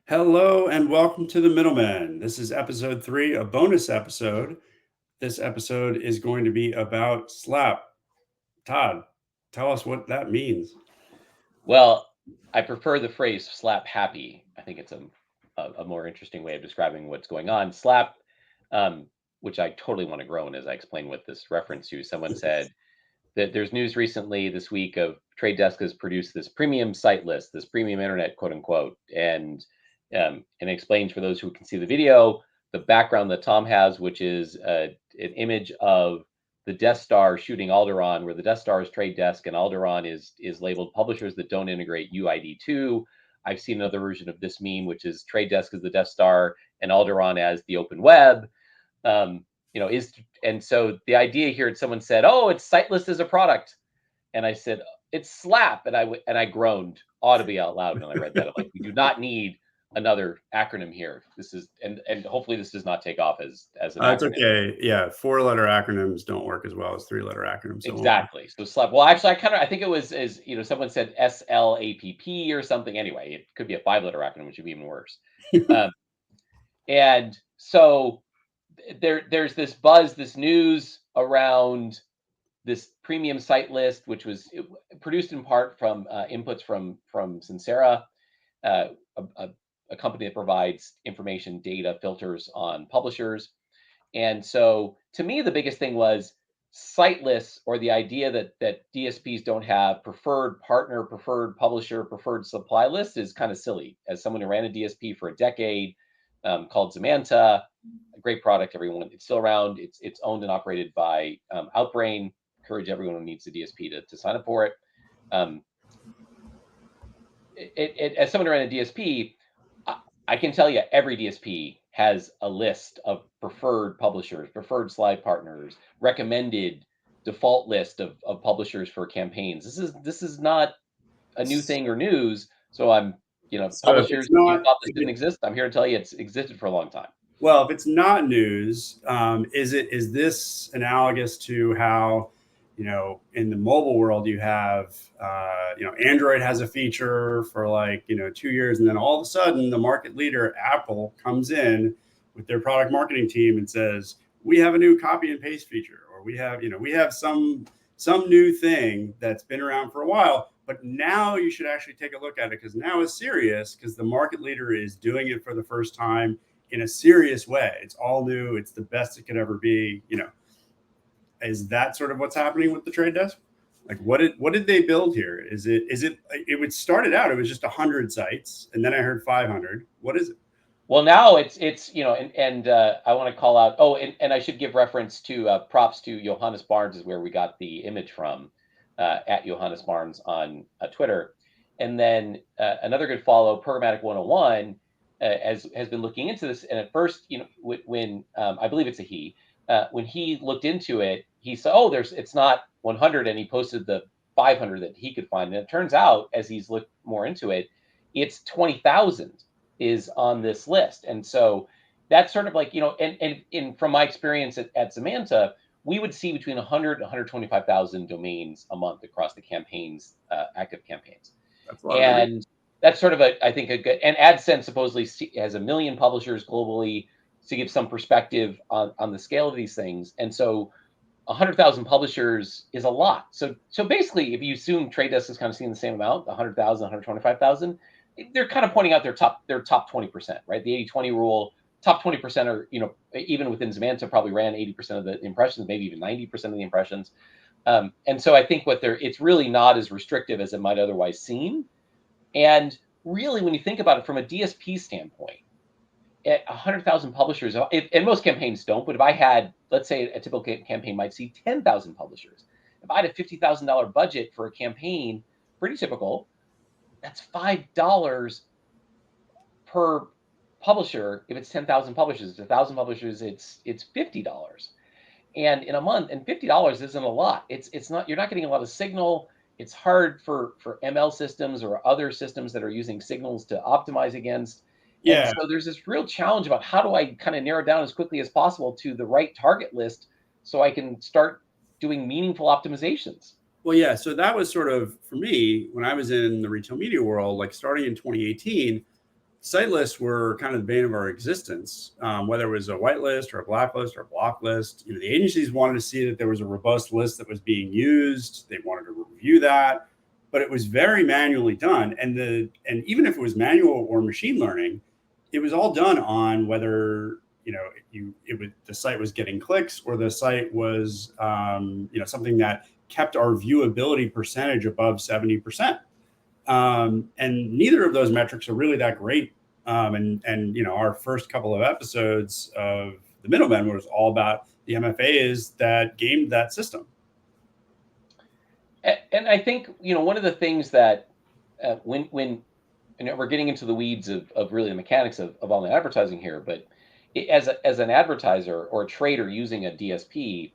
Hello and welcome to the Middlemen. This is episode 3, a bonus episode. This episode is going to be about slap. Todd, tell us what that means. Well, I prefer the phrase slap happy. I think it's a more interesting way of describing what's going on. Slap, which I totally want to grow in, as I explain what this reference to. Someone said that there's news recently this week of Trade Desk has produced this premium site list, this premium internet, quote unquote, and explains for those who can see the video the background that Tom has, which is an image of the Death Star shooting Alderaan, where the Death Star is Trade Desk and Alderaan is labeled publishers that don't integrate UID2. I've seen another version of this meme, which is Trade Desk as the Death Star and Alderaan as the open web. Is and so the idea here, someone said, "Oh, it's Siteless as a product," and I said, "It's Slap," and I groaned audibly out loud when I read that. I'm like, we do not need another acronym here. This is and hopefully this does not take off as an It's acronym. okay. Yeah, 4-letter acronyms don't work as well as 3-letter acronyms. So Exactly. So Slap. Well, actually, I think it was as someone said SLAPP or something. Anyway, it could be a 5-letter acronym, which would be even worse. Um, and so there's this buzz, this news around this premium site list, which was produced in part from inputs from Sincera, uh, a company that provides information data filters on publishers. And so, to me, the biggest thing was site lists, or the idea that DSPs don't have preferred partner, preferred publisher, preferred supply list is kind of silly. As someone who ran a DSP for a decade, called Zamanta, a great product, everyone. It's still around. It's owned and operated by Outbrain. Encourage everyone who needs a DSP to sign up for it. Um, as someone who ran a DSP, I can tell you every DSP has a list of preferred publishers, preferred slide partners, recommended default list of publishers for campaigns. This is not a new thing or news. So if it's publishers, if you not, thought this didn't exist, I'm here to tell you it's existed for a long time. well, if it's not news, is this analogous to how in the mobile world you have Android has a feature for like 2 years, and then all of a sudden the market leader Apple comes in with their product marketing team and says we have a new copy and paste feature, or we have some new thing that's been around for a while, but now you should actually take a look at it because now it's serious because the market leader is doing it for the first time in a serious way. It's all new. It's the best it could ever be. Is that sort of what's happening with the trade desk? Like, what did they build here? It would started out, it was just 100 sites, and then I heard 500. What is it? Well, now it's I want to call out. Oh, and I should give reference to props to Johannes Barnes, is where we got the image from, at Johannes Barnes on Twitter. And then another good follow, Programmatic 101, has been looking into this. And at first, when I believe it's a he, when he looked into it, he said, "Oh, it's not 100," and he posted the 500 that he could find. And it turns out, as he's looked more into it, it's 20,000 is on this list. And so that's sort of like, and from my experience at Zamanta, we would see between 100 and 125,000 domains a month across the campaigns, active campaigns. That's a lot of domains. And that's sort of I think a good, and AdSense supposedly has 1 million publishers globally, to give some perspective on the scale of these things. And so 100,000 publishers is a lot. So basically, if you assume Trade Desk is kind of seeing the same amount, 100,000, 125,000, they're kind of pointing out their top 20%, right? The 80-20 rule. Top 20% are, even within Zamanta, probably ran 80% of the impressions, maybe even 90% of the impressions. And so I think it's really not as restrictive as it might otherwise seem. And really, when you think about it from a DSP standpoint, at 100,000 publishers, and most campaigns don't, but if I had, let's say, a typical campaign might see 10,000 publishers. If I had a $50,000 budget for a campaign, pretty typical, that's $5 per publisher. If it's 10,000 publishers, it's 1,000 publishers, it's $50. And in a month, and $50 isn't a lot. It's not, you're not getting a lot of signal. It's hard for ML systems or other systems that are using signals to optimize against. And Yeah. so there's this real challenge about how do I kind of narrow down as quickly as possible to the right target list so I can start doing meaningful optimizations. Well, yeah. So that was sort of for me when I was in the retail media world, like starting in 2018. site lists were kind of the bane of our existence, whether it was a whitelist or a blacklist or a block list. The agencies wanted to see that there was a robust list that was being used. They wanted to review that, but it was very manually done. And even if it was manual or machine learning, it was all done on whether the site was getting clicks, or the site was something that kept our viewability percentage above 70%. And neither of those metrics are really that great. And our first couple of episodes of the Middlemen was all about the MFAs that gamed that system. And I think one of the things that when we're getting into the weeds of really the mechanics of online advertising here, but as an advertiser or a trader using a DSP,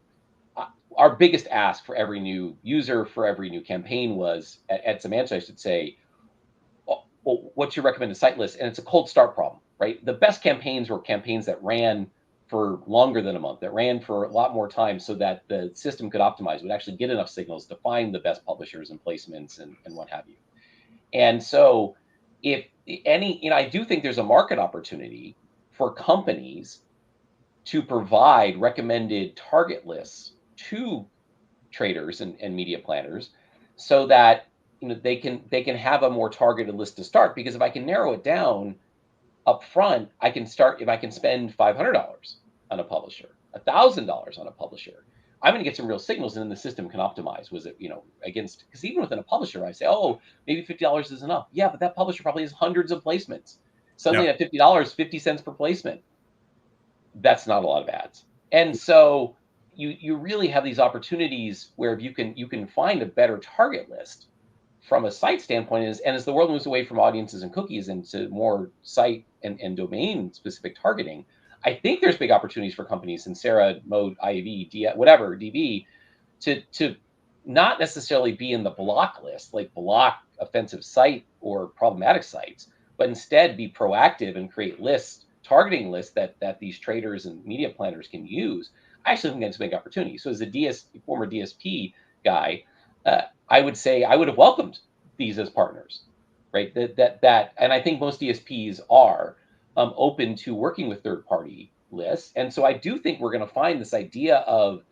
our biggest ask for every new user, for every new campaign was at Semanta, I should say, well, what's your recommended site list? And it's a cold start problem, right? The best campaigns were campaigns that ran for longer than a month, that ran for a lot more time, so that the system could optimize, would actually get enough signals to find the best publishers and placements and what have you. And so if any, I do think there's a market opportunity for companies to provide recommended target lists to traders and media planners, so that they can have a more targeted list to start. Because if I can narrow it down up front, I can start. If I can spend $500 on a publisher, $1,000 on a publisher, I'm going to get some real signals, and then the system can optimize. Was it against? Because even within a publisher, I say, oh, maybe $50 is enough. Yeah, but that publisher probably has hundreds of placements. Suddenly, at $50, 50 cents per placement, that's not a lot of ads. And so you really have these opportunities where you can find a better target list from a site standpoint. And as the world moves away from audiences and cookies into more site and domain specific targeting, I think there's big opportunities for companies, Sincera, Mode, IAV, whatever, DB, to not necessarily be in the block list, like block offensive site or problematic sites, but instead be proactive and create lists, targeting lists that these traders and media planners can use. I actually think that's a big opportunity. So as a former DSP guy, I would say I would have welcomed these as partners, right? And I think most DSPs are open to working with third-party lists. And so I do think we're going to find this idea of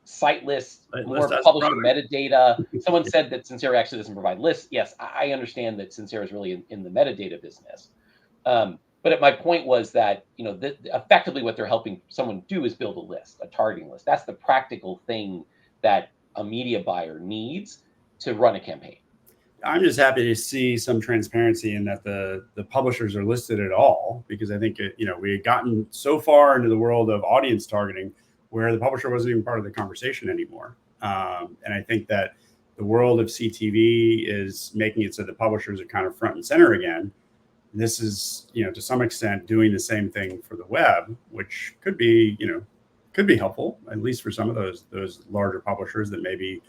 site lists, more publisher metadata. Someone said that Sincera actually doesn't provide lists. Yes, I understand that Sincera is really in the metadata business. But my point was that, effectively what they're helping someone do is build a list, a targeting list. That's the practical thing that a media buyer needs to run a campaign. I'm just happy to see some transparency in that the publishers are listed at all, because I think we had gotten so far into the world of audience targeting where the publisher wasn't even part of the conversation anymore. And I think that the world of CTV is making it so the publishers are kind of front and center again. This is, to some extent, doing the same thing for the web, which could be helpful, at least for some of those larger publishers that maybe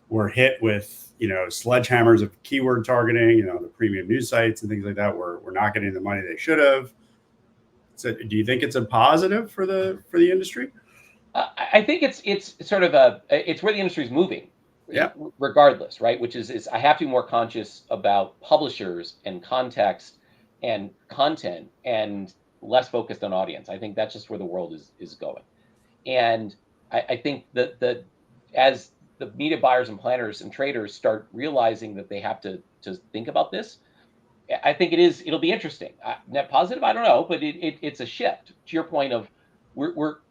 were hit with sledgehammers of keyword targeting, the premium news sites and things like that, were not getting the money they should have. So do you think it's a positive for the industry? I think it's sort of it's where the industry is moving. Yeah. Regardless, right? Which is I have to be more conscious about publishers and context and content, and less focused on audience. I think that's just where the world is going. And I think that as the media buyers and planners and traders start realizing that they have to think about this, I think it'll be interesting. Net positive, I don't know, but it's a shift. To your point of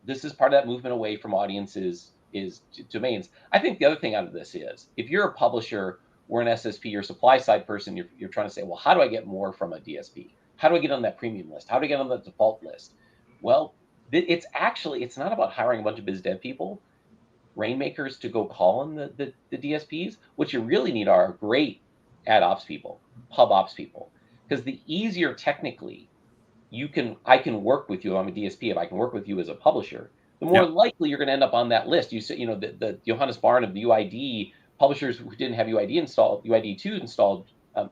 this is part of that movement away from audiences is domains. I think the other thing out of this is, if you're a publisher or an SSP or supply side person, you're trying to say, well, how do I get more from a DSP? How do I get on that premium list? How do I get on the default list? Well, it's not about hiring a bunch of biz dev people, rainmakers, to go call on the DSPs. What you really need are great ad ops people, pub ops people, because the easier technically I can work with you. I'm a DSP. If I can work with you as a publisher, the more likely you're going to end up on that list. You said, the Johannes Barn of the UID publishers who didn't have UID2 installed,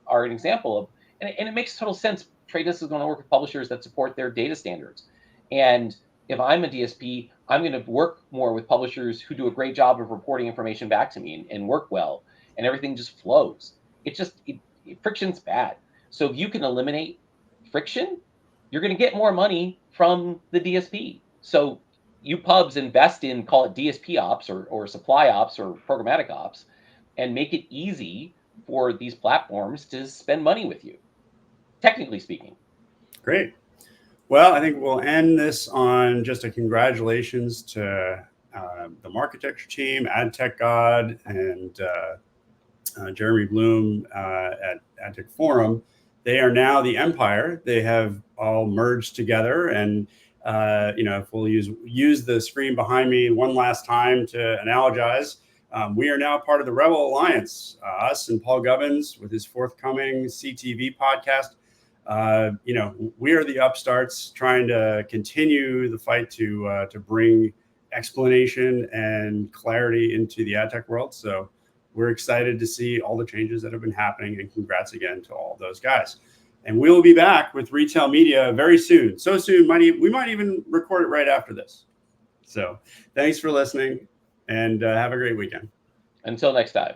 are an example of, and it makes total sense. Trade Desk is going to work with publishers that support their data standards. And if I'm a DSP, I'm going to work more with publishers who do a great job of reporting information back to me and work well, and everything just flows. Friction's bad. So if you can eliminate friction, you're going to get more money from the DSP. So you pubs invest in, call it DSP ops or supply ops or programmatic ops, and make it easy for these platforms to spend money with you, technically speaking. Great. Well, I think we'll end this on just a congratulations to the Marketecture team, AdTech God, and Jeremy Bloom at AdTech Forum. They are now the empire. They have all merged together, and if we'll use the screen behind me one last time to analogize, we are now part of the Rebel Alliance. Us and Paul Gubbins with his forthcoming CTV podcast. We are the upstarts trying to continue the fight to bring explanation and clarity into the ad tech world. So we're excited to see all the changes that have been happening, and congrats again to all those guys. And we will be back with retail media very soon. So soon, we might even record it right after this. So thanks for listening, and have a great weekend. Until next time.